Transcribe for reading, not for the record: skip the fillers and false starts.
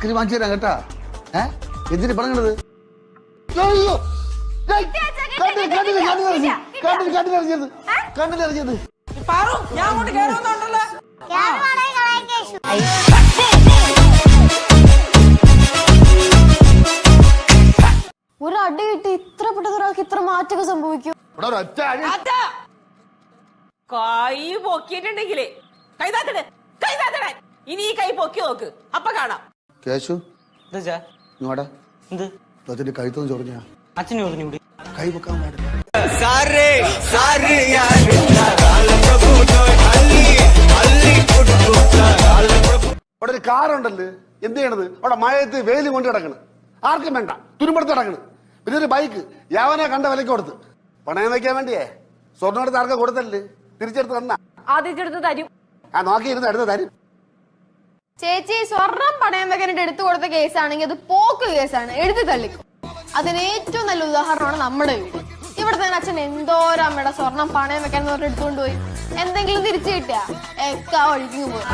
Ice cream വാങ്ങിച്ചു തരാം കേട്ടാ. എന്തിനു പറഞ്ഞത്? കണ്ണിലറിഞ്ഞത് ഞാൻ അങ്ങോട്ട് കേറുന്നുണ്ടല്ലോ. ഒരു അടി കിട്ടി ഇത്ര പെട്ടെന്ന് ഒരാൾക്ക് ഇത്ര മാറ്റമൊക്കെ സംഭവിക്കും? കൈ പൊക്കിയിട്ടുണ്ടെങ്കിലേ കൈ താത്തട ഇനി ഈ കൈ പൊക്കി നോക്ക്, അപ്പൊ കാണാം. കേശു എന്ത് കഴുത്തൊന്നും ചൊറിഞ്ഞ അച്ഛനെ പറഞ്ഞു കൈ വെക്കാൻ പാടില്ല. അവിടെ ഒരു കാറുണ്ടല്ലോ, എന്ത് ചെയ്യണത്? അവിടെ മഴയത്ത് വെയിൽ കൊണ്ട് കിടക്കണ്, ആർക്കും വേണ്ട, തുരുമ്പെടുത്ത് കിടക്കണ്. പിന്നെ ഒരു ബൈക്ക് യാവനെ കണ്ട വിലക്ക് കൊടുത്ത് പണയം വെക്കാൻ വേണ്ടിയേ സ്വർണ്ണം എടുത്ത് ആർക്കും കൊടുത്തല്ലേ, തിരിച്ചെടുത്ത് തന്നാ ആദ്യത്തെ തരും. നോക്കിയിരുന്ന് എടുത്ത് തരും. ചേച്ചി സ്വർണം പണയം വെക്കാനായിട്ട് എടുത്തു കൊടുത്ത കേസാണെങ്കിൽ അത് പോക്ക് കേസാണ്, എഴുതി തള്ളിക്കും. അതിന് ഏറ്റവും നല്ല ഉദാഹരണമാണ് നമ്മുടെ വീട്. ഇവിടെ തന്നെ അച്ഛൻ എന്തോരം അമ്മയുടെ സ്വർണം പണയം വെക്കാൻ പറഞ്ഞ് എടുത്തുകൊണ്ട് പോയി. എന്തെങ്കിലും തിരിച്ചു കിട്ടിയാ എക്കാ ഒഴുകിങ് പോയി.